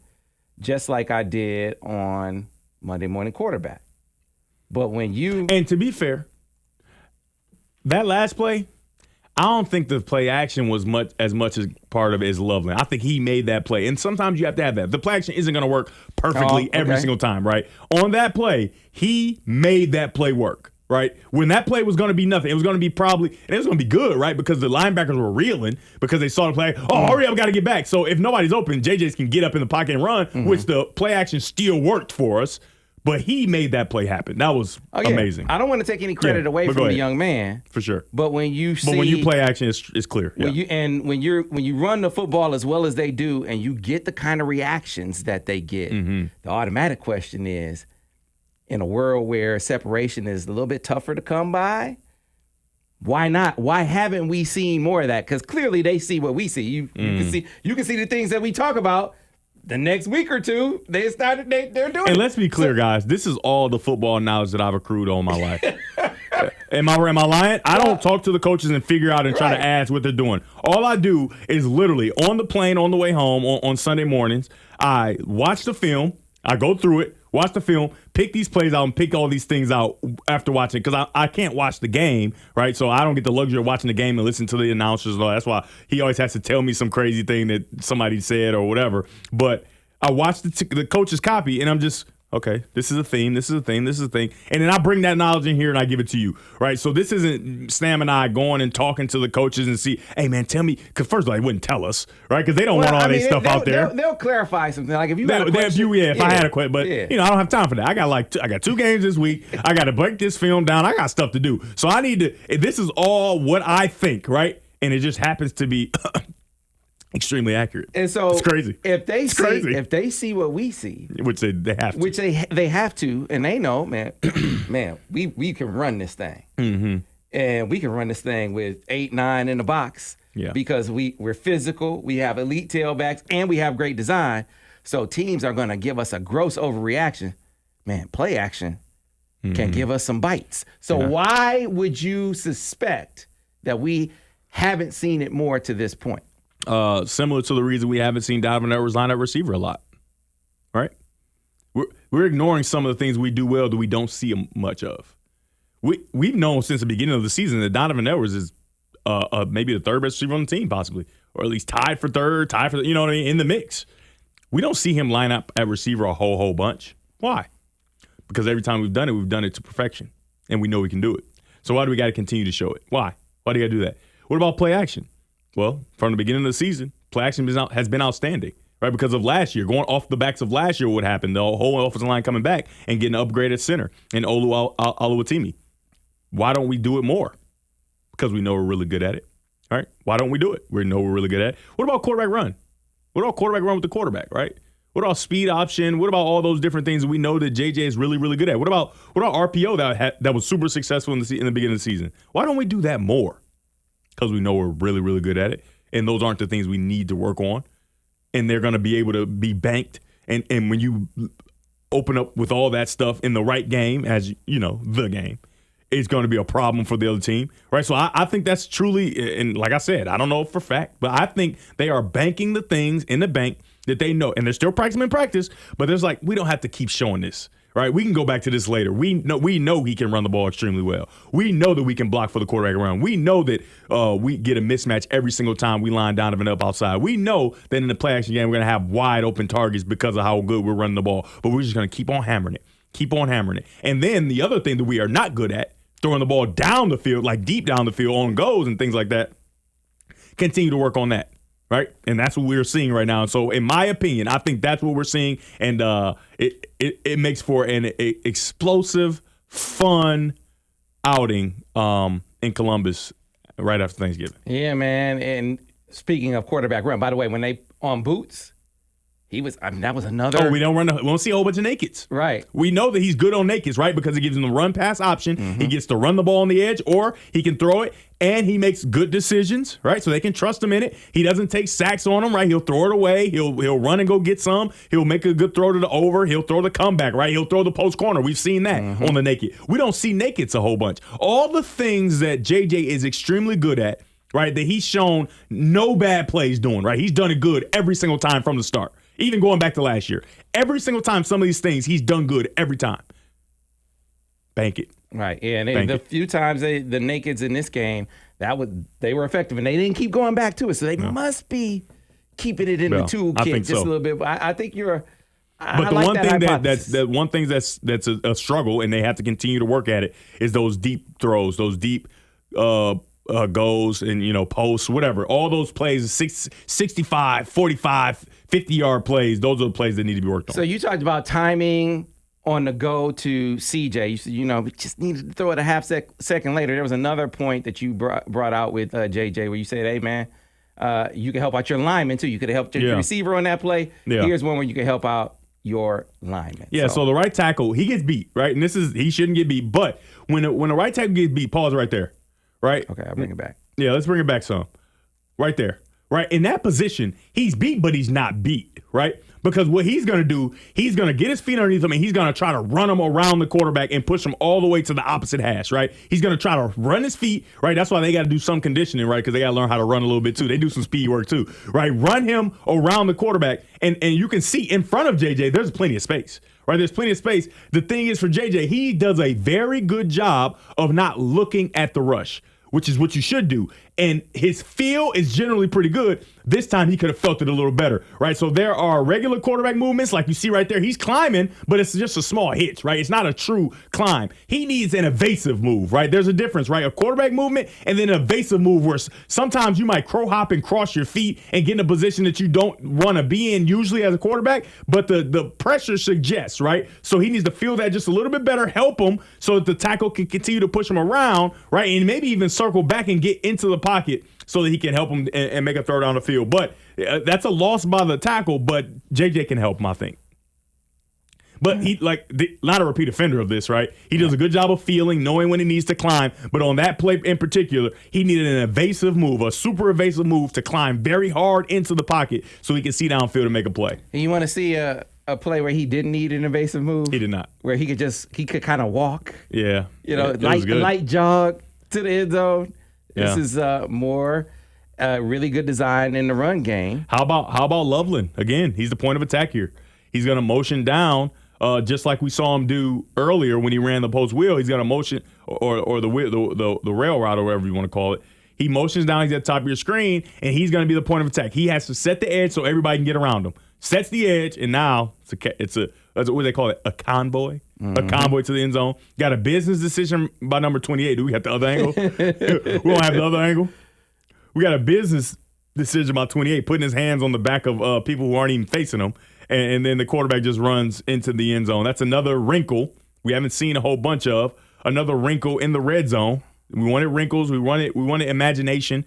just like I did on Monday Morning Quarterback. But when you... And to be fair, that last play, I don't think the play action was as much as part of it as Loveland. I think he made that play. And sometimes you have to have that. The play action isn't going to work perfectly every single time, right? On that play, he made that play work. Right? When that play was going to be nothing, it was going to be and it was going to be good, right? Because the linebackers were reeling because they saw the play. Oh, hurry up, got to get back. So if nobody's open, JJ's can get up in the pocket and run, which the play action still worked for us. But he made that play happen. That was amazing. I don't want to take any credit away from the young man. For sure. But when you play action, it's clear. When you run the football as well as they do, and you get the kind of reactions that they get, the automatic question is, in a world where separation is a little bit tougher to come by, why not? Why haven't we seen more of that? Because clearly they see what we see. You can see the things that we talk about. The next week or two, they're doing it. And let's be clear, guys. This is all the football knowledge that I've accrued all my life. Am I lying? I don't talk to the coaches and figure out and try to ask what they're doing. All I do is literally on the plane on the way home on Sunday mornings, I watch the film, I go through it, watch the film, pick these plays out, and pick all these things out after watching it because I can't watch the game, right? So I don't get the luxury of watching the game and listen to the announcers and all. That's why he always has to tell me some crazy thing that somebody said or whatever. But I watch the coach's copy, and I'm just, okay, this is a theme, this is a thing, this is a thing. And then I bring that knowledge in here and I give it to you, right? So this isn't Sam and I going and talking to the coaches and see, hey, man, tell me, because first of all, they wouldn't tell us, right? Because they don't want all this stuff out there. They'll clarify something. Like if you got a question. If I had a question. But, I don't have time for that. I got 2 games this week. I got to break this film down. I got stuff to do. So I need to, this is all what I think, right? And it just happens to be extremely accurate. And so it's crazy. If they see what we see, which they have to. Which they have to, and they know, man, we can run this thing. Mm-hmm. And we can run this thing with 8, 9 in the box. Yeah. Because we're physical, we have elite tailbacks, and we have great design. So teams are going to give us a gross overreaction. Man, play action can give us some bites. So why would you suspect that we haven't seen it more to this point? Similar to the reason we haven't seen Donovan Edwards line at receiver a lot, right? We're ignoring some of the things we do well that we don't see much of. We've known since the beginning of the season that Donovan Edwards is maybe the third best receiver on the team, possibly, or at least tied for third, you know what I mean, in the mix. We don't see him line up at receiver a whole bunch. Why? Because every time we've done it to perfection, and we know we can do it. So why do we got to continue to show it? Why? Why do you got to do that? What about play action? Well, from the beginning of the season, play action has been outstanding, right? Because of last year, going off the backs of last year, what happened? The whole offensive line coming back and getting an upgrade at center and Olu Oluwatimi. Why don't we do it more? Because we know we're really good at it, right? Why don't we do it? We know we're really good at it. What about quarterback run? What about quarterback run with the quarterback, right? What about speed option? What about all those different things that we know that JJ is really, really good at? What about RPO that was super successful in the beginning of the season? Why don't we do that more? Because we know we're really, really good at it. And those aren't the things we need to work on. And they're going to be able to be banked. And when you open up with all that stuff in the right game, as you know, the game, it's going to be a problem for the other team, right? So I think that's truly, and like I said, I don't know for fact, but I think they are banking the things in the bank that they know. And they're still practicing in practice, but there's like, we don't have to keep showing this. Right, we can go back to this later. We know he can run the ball extremely well. We know that we can block for the quarterback around. We know that we get a mismatch every single time we line Donovan up outside. We know that in the play action game we're gonna have wide open targets because of how good we're running the ball. But we're just gonna keep on hammering it. And then the other thing that we are not good at, throwing the ball down the field, like deep down the field on goals and things like that. Continue to work on that. Right, and that's what we're seeing right now. And so, in my opinion, I think that's what we're seeing, and it makes for an explosive, fun outing in Columbus right after Thanksgiving. Yeah, man. And speaking of quarterback run, by the way, when they on boots, that was another. Oh, we don't see a whole bunch of nakeds. Right. We know that he's good on nakeds, right? Because it gives him the run pass option. Mm-hmm. He gets to run the ball on the edge, or he can throw it, and he makes good decisions, right? So they can trust him in it. He doesn't take sacks on him, right? He'll throw it away. He'll run and go get some. He'll make a good throw to the over. He'll throw the comeback, right? He'll throw the post corner. We've seen that on the naked. We don't see nakeds a whole bunch. All the things that JJ is extremely good at, right? That he's shown no bad plays doing, right? He's done it good every single time from the start. Even going back to last year. Every single time, some of these things, he's done good every time. Bank it. Right. Yeah, and the few times the nakeds in this game, they were effective, and they didn't keep going back to it. So they must be keeping it in the toolkit just a little bit. I think you're. But the one thing that's a struggle, and they have to continue to work at it, is those deep throws, those deep goals and, posts, whatever. All those plays, 65, 45, 50-yard plays, those are the plays that need to be worked on. So you talked about timing on the go to CJ. You said, we just needed to throw it a half second later. There was another point that you brought out with JJ where you said, hey, man, you can help out your lineman, too. You could have helped your receiver on that play. Yeah. Here's one where you can help out your lineman. Yeah, so the right tackle, he gets beat, right? And he shouldn't get beat. But when the right tackle gets beat, pause right there, right? Okay, I'll bring it back. Yeah, let's bring it back some. Right there. Right? In that position, he's beat, but he's not beat, right? Because what he's going to do, he's going to get his feet underneath him, and he's going to try to run him around the quarterback and push him all the way to the opposite hash, right? He's going to try to run his feet, right? That's why they got to do some conditioning, right? Because they got to learn how to run a little bit, too. They do some speed work, too, right? Run him around the quarterback, and you can see in front of JJ, there's plenty of space, right? There's plenty of space. The thing is for JJ, he does a very good job of not looking at the rush, which is what you should do. And his feel is generally pretty good. This time he could have felt it a little better, right? So there are regular quarterback movements like you see right there. He's climbing, but it's just a small hitch, right? It's not a true climb. He needs an evasive move, right? There's a difference, right? A quarterback movement and then an evasive move where sometimes you might crow hop and cross your feet and get in a position that you don't want to be in usually as a quarterback, but the pressure suggests, right? So he needs to feel that just a little bit better, help him so that the tackle can continue to push him around, right? And maybe even circle back and get into the pocket so that he can help him and make a throw down the field. But that's a loss by the tackle, but JJ can help him, I think. But he not a repeat offender of this, right? He does a good job of feeling, knowing when he needs to climb. But on that play in particular, he needed an evasive move, a super evasive move to climb very hard into the pocket so he can see downfield and make a play. And you want to see a play where he didn't need an evasive move? He did not. Where he could kind of walk. Yeah. Light jog to the end zone. Yeah. This is more really good design in the run game. How about Loveland? Again, he's the point of attack here. He's going to motion down just like we saw him do earlier when he ran the post wheel. He's going to motion or the rail route or whatever you want to call it. He motions down. He's at the top of your screen, and he's going to be the point of attack. He has to set the edge so everybody can get around him. Sets the edge, and now it's what do they call it? A convoy. Mm-hmm. A convoy to the end zone. Got a business decision by number 28. Do we got the other angle? We don't have the other angle. We got a business decision by 28, putting his hands on the back of people who aren't even facing him, and then the quarterback just runs into the end zone. That's another wrinkle we haven't seen a whole bunch of. Another wrinkle in the red zone. We wanted wrinkles. We wanted imagination.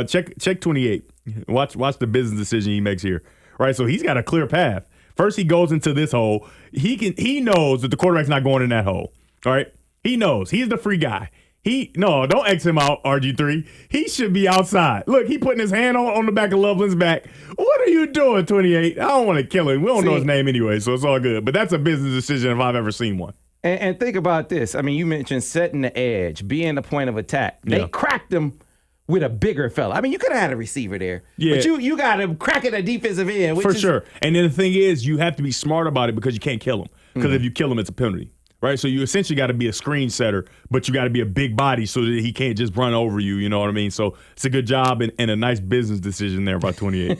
Check 28. Watch the business decision he makes here. Right, so he's got a clear path. First, he goes into this hole. He knows that the quarterback's not going in that hole. All right, he knows he's the free guy. Don't X him out, RG3. He should be outside. Look, he putting his hand on the back of Loveland's back. What are you doing, 28? I don't want to kill him. We don't know his name anyway, so it's all good. But that's a business decision if I've ever seen one. And think about this. I mean, you mentioned setting the edge, being the point of attack. They cracked him with a bigger fella. I mean, you could have had a receiver there. Yeah. But you got to crack at a defensive end. For sure. And then the thing is, you have to be smart about it because you can't kill him. Because if you kill him, it's a penalty. Right? So you essentially got to be a screen setter, but you got to be a big body so that he can't just run over you. You know what I mean? So it's a good job and a nice business decision there by 28.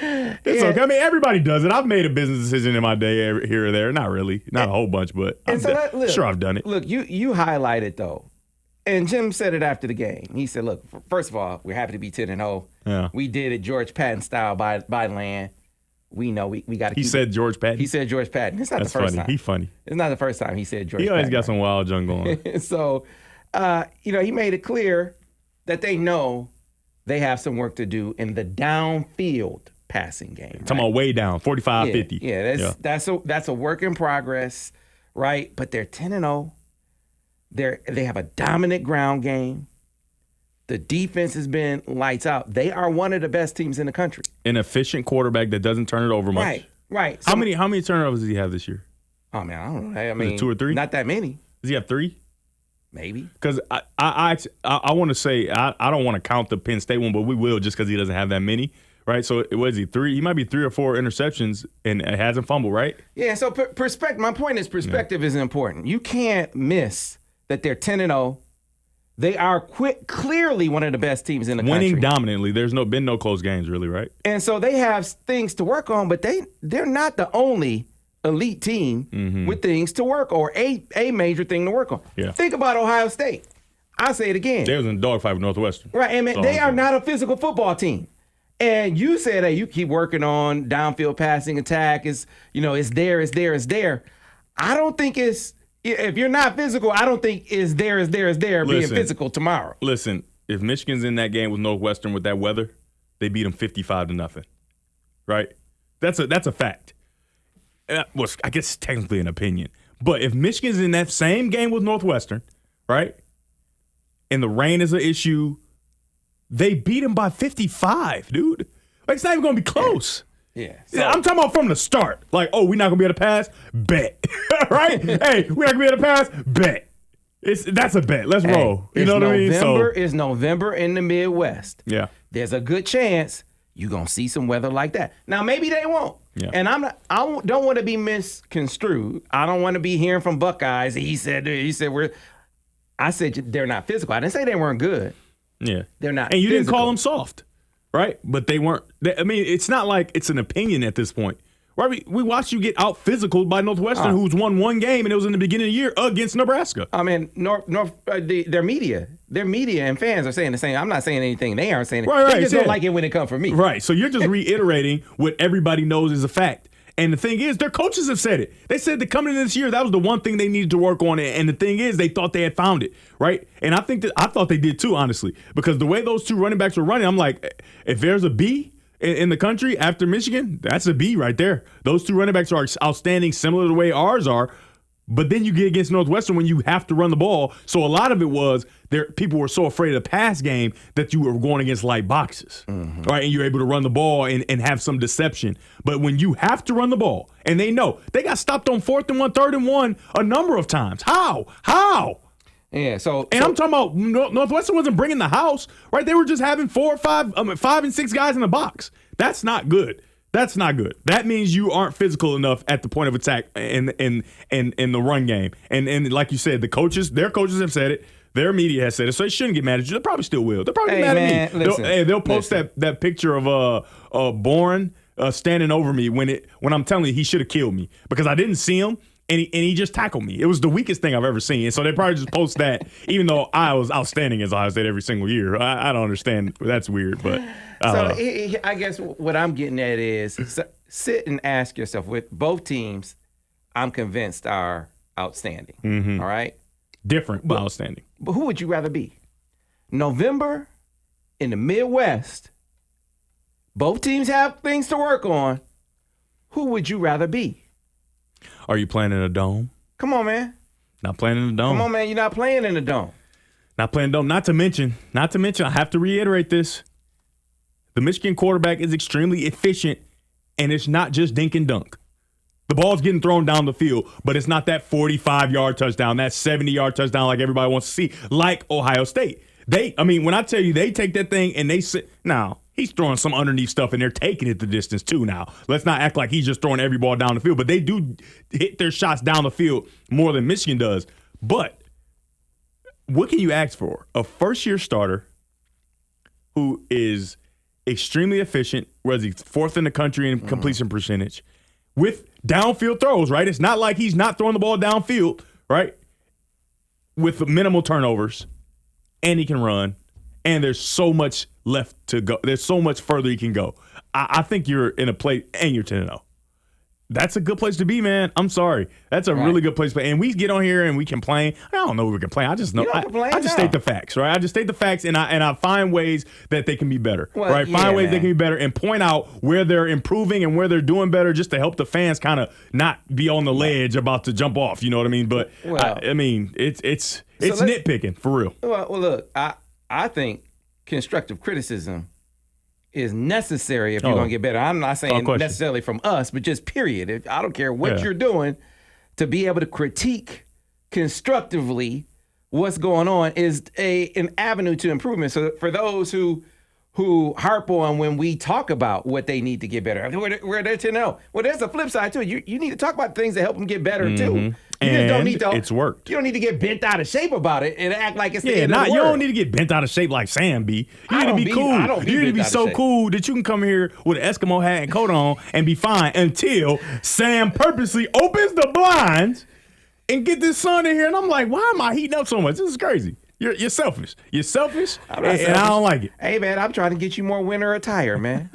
It's okay. I mean, everybody does it. I've made a business decision in my day here or there. Not really. Not a whole bunch, but sure I've done it. Look, you highlighted, though. And Jim said it after the game. He said, look, first of all, we're happy to be 10-0. Yeah. We did it George Patton style by land. We know we got to keep He said George Patton? He said George Patton. It's not the first time. He's funny. It's not the first time he said George Patton. He always got some wild junk going. So, he made it clear that they know they have some work to do in the downfield passing game. Talking about way down, 45, 50. Yeah, that's a work in progress, right? But they're 10-0. They have a dominant ground game. The defense has been lights out. They are one of the best teams in the country. An efficient quarterback that doesn't turn it over much. Right. So, how many turnovers does he have this year? Oh man, I don't know. I mean, 2 or 3? Not that many. Does he have 3? Maybe. Because I want to say I don't want to count the Penn State one, but we will just because he doesn't have that many. Right, so was he 3? He might be 3 or 4 interceptions and hasn't fumbled, right? Yeah. So perspective. My point is perspective is important. You can't miss that they're 10-0. They are clearly one of the best teams in the country. Winning dominantly. There's been no close games, really, right? And so they have things to work on, but they're not the only elite team with things to work or a major thing to work on. Yeah. Think about Ohio State. I'll say it again. They was in a dogfight with Northwestern. Right, and they are not a physical football team. And you said, hey, you keep working on downfield passing attack. It's there. I don't think it's, if you're not physical, I don't think it's there being physical tomorrow. Listen, if Michigan's in that game with Northwestern with that weather, they beat them 55-0. Right? That's a fact. Well, I guess technically an opinion. But if Michigan's in that same game with Northwestern, right, and the rain is an issue, they beat them by 55, dude. Like, it's not even going to be close. Yeah. I'm talking about from the start. Like, oh, we're not going to be able to pass? Bet. Right? Hey, we're not going to be able to pass? Bet. That's a bet. Let's roll. You know what I mean? It's November in the Midwest. Yeah. There's a good chance you're going to see some weather like that. Now, maybe they won't. Yeah. And I don't want to be misconstrued. I don't want to be hearing from Buckeyes. I said they're not physical. I didn't say they weren't good. Yeah. They're not And you physical. didn't call them soft, right? But they weren't. I mean, it's not like it's an opinion at this point. Right? We watched you get out physical by Northwestern, who's won one game, and it was in the beginning of the year against Nebraska. I mean, their media and fans are saying the same. I'm not saying anything they aren't saying. Right, they just don't like it when it comes from me. Right. So you're just reiterating what everybody knows is a fact. And the thing is, their coaches have said it. They said that coming into this year, that was the one thing they needed to work on. And the thing is, they thought they had found it, right? And I thought they did too, honestly, because the way those two running backs were running, I'm like, if there's a B in the country after Michigan, that's a B right there. Those two running backs are outstanding, similar to the way ours are. But then you get against Northwestern when you have to run the ball. So a lot of it was people were so afraid of the pass game that you were going against light boxes, right? And you're able to run the ball and have some deception. But when you have to run the ball, and they know they got stopped on 4th and 1, 3rd and 1 a number of times. How? Yeah. I'm talking about Northwestern wasn't bringing the house, right? They were just having 5 and 6 guys in the box. That's not good. That's not good. That means you aren't physical enough at the point of attack in the run game. And like you said, their coaches have said it. Their media has said it. So they shouldn't get mad at you. They probably still will. They'll probably get mad at me. They'll post that picture of Bourne standing over me when I'm telling you he should have killed me because I didn't see him. And he just tackled me. It was the weakest thing I've ever seen. And so they probably just post that, even though I was outstanding as Ohio State every single year. I don't understand. That's weird, but I guess what I'm getting at is sit and ask yourself, with both teams, I'm convinced are outstanding. Mm-hmm. All right? Different, but outstanding. But who would you rather be? November in the Midwest, both teams have things to work on. Who would you rather be? Are you playing in a dome? Come on, man. Not playing in a dome. Come on, man. You're not playing in a dome. Not playing dome. Not to mention, I have to reiterate this. The Michigan quarterback is extremely efficient, and it's not just dink and dunk. The ball's getting thrown down the field, but it's not that 45-yard touchdown, that 70-yard touchdown like everybody wants to see, like Ohio State. When I tell you they take that thing and they sit, now, he's throwing some underneath stuff, and they're taking it the distance, too, now. Let's not act like he's just throwing every ball down the field. But they do hit their shots down the field more than Michigan does. But what can you ask for? A first-year starter who is extremely efficient, whether he's 4th in the country in completion percentage, with downfield throws, right? It's not like he's not throwing the ball downfield, right? With minimal turnovers, and he can run. And there's so much left to go. There's so much further you can go. I think you're in a place, and you're 10-0. That's a good place to be, man. I'm sorry. That's a really good place to be. And we get on here and we complain. I don't know if we complain. I just know. I just state the facts, right? I just state the facts, and I find ways that they can be better, right? Find ways they can be better and point out where they're improving and where they're doing better, just to help the fans kind of not be on the ledge about to jump off. You know what I mean? But it's nitpicking for real. Well, look, I think constructive criticism is necessary if you're going to get better. I'm not saying necessarily from us, but just period. I don't care what you're doing, to be able to critique constructively what's going on is an avenue to improvement. So for those who harp on when we talk about what they need to get better, we're there to know. Well, there's a flip side too. You need to talk about things that help them get better too. You just don't need to. It's worked. You don't need to get bent out of shape about it and act like it's the end of the world. You don't need to get bent out of shape like Sam B. You need to be cool. You need to be so cool that you can come here with an Eskimo hat and coat on and be fine until Sam purposely opens the blinds and get this sun in here. And I'm like, why am I heating up so much? This is crazy. You're selfish. You're selfish, I'm and not I don't like it. Hey, man, I'm trying to get you more winter attire, man.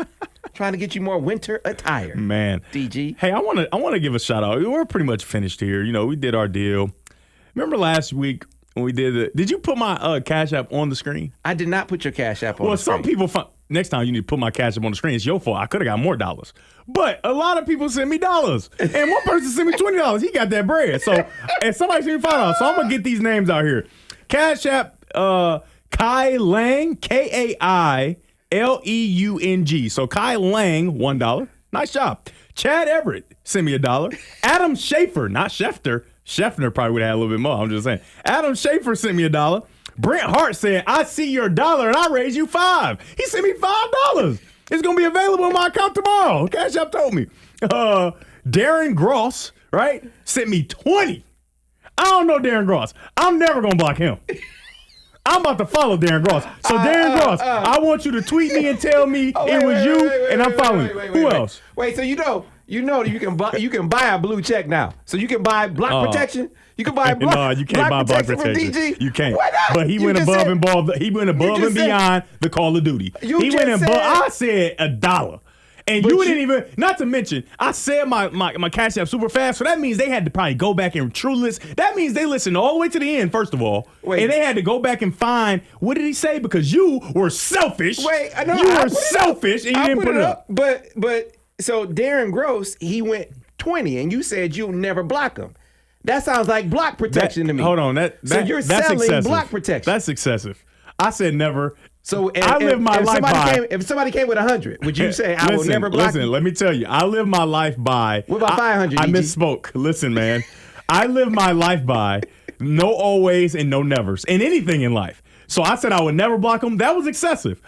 Trying to get you more winter attire. Man. DG. Hey, I want to give a shout out. We're pretty much finished here. We did our deal. Remember last week when we did you put my Cash App on the screen? I did not put your Cash App on the screen. Well, some people next time you need to put my Cash App on the screen. It's your fault. I could have got more dollars. But a lot of people sent me dollars. And one person sent me $20. He got that bread. So, and somebody sent me $5. So I'm going to get these names out here. Cash App, Kai Lang, KAILEUNG. So Kai Lang, $1. Nice job. Chad Everett sent me $1. Adam Schaefer, not Schefter. Scheffner probably would have had a little bit more. I'm just saying. Adam Schaefer sent me $1. Brent Hart said, I see your $1 and I raise you $5. He sent me $5. It's going to be available in my account tomorrow. Cash App told me. Darren Gross, right, sent me $20. I don't know Darren Gross. I'm never going to block him. I'm about to follow Darren Gross. So Darren Gross, I want you to tweet me and tell me it was you, and I'm following you. Who else? Wait, so you know you can buy a blue check now. So you can buy block protection. You can buy block. No, you can't buy block protection. From DG. You can't. Why not? But he went above and beyond the Call of Duty. He went above. I said $1. And you didn't even, not to mention, I said my Cash App super fast, so that means they had to probably go back and true list. That means they listened all the way to the end, first of all. And they had to go back and find, what did he say? Because you were selfish. You were selfish and you didn't put it up. But so Darren Gross, he went 20, and you said you'll never block him. That sounds like block protection to me. Hold on. So you're selling excessive. Block protection. That's excessive. I said never. So I live my life by. If somebody came with 100, would you say I will never block you? Let me tell you, I live my life by. What about 500? I misspoke. Listen, man, I live my life by no always and no nevers in anything in life. So I said I would never block them. That was excessive,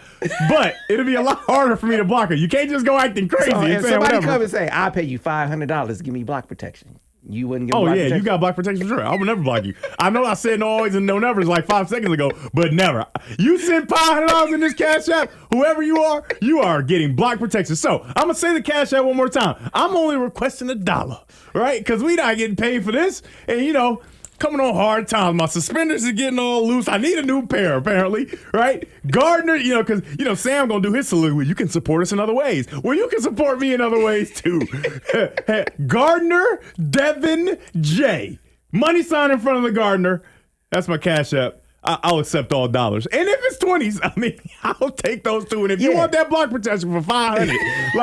but it'll be a lot harder for me to block her. You can't just go acting crazy. So if somebody come and say, "I'll pay you $500 to give me block protection," you wouldn't give me block protection? You got block protection, sure. I would never block you. I know I said no always and no nevers like 5 seconds ago, but never. You send $500 in this Cash App, whoever you are getting block protection. So I'm going to say the Cash App one more time. I'm only requesting $1, right? Because we not getting paid for this. And, coming on hard times. My suspenders are getting all loose. I need a new pair, apparently, right? Gardner, because, Sam going to do his salute. You can support us in other ways. Well, you can support me in other ways, too. Gardner, Devin, J. Money sign in front of the Gardner. That's my Cash App. I'll accept all dollars. And if it's 20s, I'll take those two. And if you want that block protection for $500,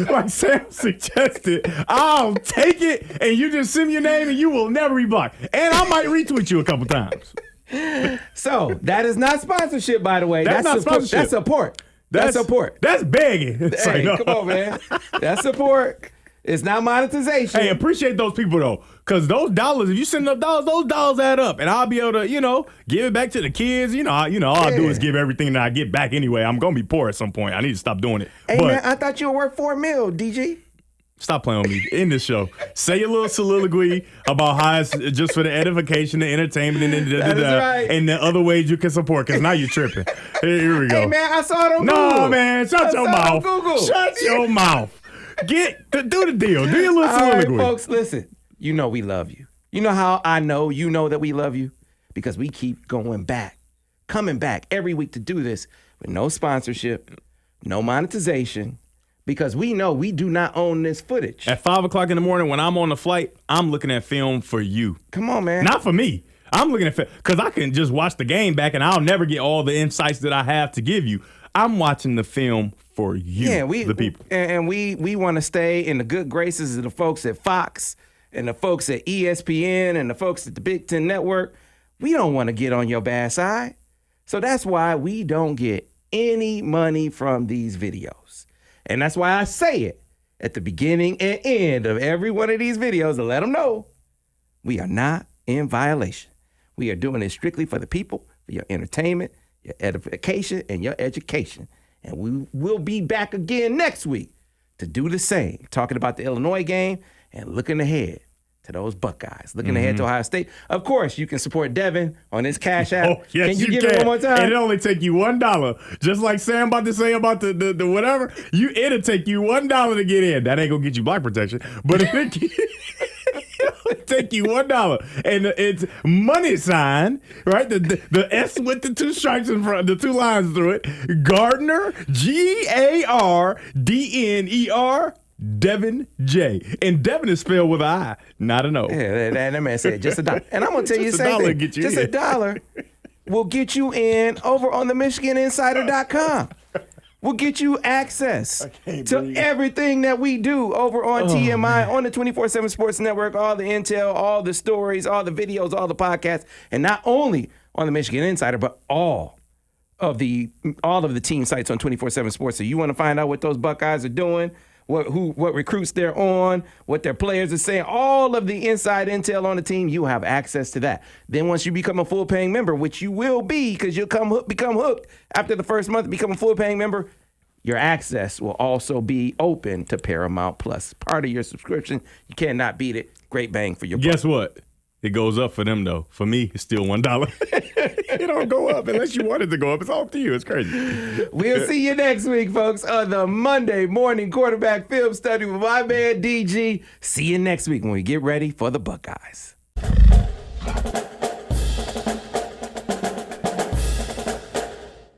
like Sam suggested, I'll take it. And you just send me your name and you will never be blocked. And I might retweet you a couple times. So that is not sponsorship, by the way. That's not sponsorship. That's support. That's support. That's begging. Hey, come on, man. That's support. It's not monetization. Hey, appreciate those people, though. Because those dollars, if you send up dollars, those dollars add up. And I'll be able to, give it back to the kids. All I do is give everything that I get back anyway. I'm going to be poor at some point. I need to stop doing it. Hey, man, I thought you were worth $4 million, DG. Stop playing with me. In this show. Say a little soliloquy about how it's just for the edification, the entertainment, and and the other ways you can support, because now you're tripping. Here we go. Hey, man, I saw it on Google. No, man, shut your mouth. Shut your mouth. Do the deal. Do your little soliloquy. All right, folks, listen. You know we love you. You know how I know you know that we love you? Because we keep coming back every week to do this with no sponsorship, no monetization, because we know we do not own this footage. At 5 o'clock in the morning when I'm on the flight, I'm looking at film for you. Come on, man. Not for me. I'm looking at film because I can just watch the game back and I'll never get all the insights that I have to give you. I'm watching the film for you, the people. And we want to stay in the good graces of the folks at Fox and the folks at ESPN and the folks at the Big Ten Network. We don't want to get on your bad side. So that's why we don't get any money from these videos. And that's why I say it at the beginning and end of every one of these videos to let them know we are not in violation. We are doing it strictly for the people, for your entertainment, your edification, and your education. And we will be back again next week to do the same, talking about the Illinois game and looking ahead to those Buckeyes, looking ahead to Ohio State. Of course, you can support Devin on his Cash App. Oh, yes, can you give it one more time? And it only take you $1. Just like Sam about to say about the whatever, it'll take you $1 to get in. That ain't gonna get you block protection, but if it take you $1, and it's money sign, right? The S with the two stripes in front, the two lines through it. Gardner, Gardner, Devin J. And Devin is spelled with an I, not an O. Yeah, that man said just $1. And I'm gonna tell you the same thing. Get you just in. $1 will get you in over on the MichiganInsider.com. We'll get you access to everything that we do over on TMI, on the 24/7 Sports Network, all the intel, all the stories, all the videos, all the podcasts, and not only on the Michigan Insider, but all of the team sites on 24/7 Sports. So you want to find out what those Buckeyes are doing, what recruits they're on, what their players are saying, all of the inside intel on the team, you have access to that. Then once you become a full-paying member, which you will be because you'll become hooked after the first month, become a full-paying member, your access will also be open to Paramount Plus. Part of your subscription. You cannot beat it. Great bang for your buck. Guess what? It goes up for them, though. For me, it's still $1. It don't go up unless you want it to go up. It's all up to you. It's crazy. We'll see you next week, folks, on the Monday morning quarterback film study with my man DG. See you next week when we get ready for the Buckeyes.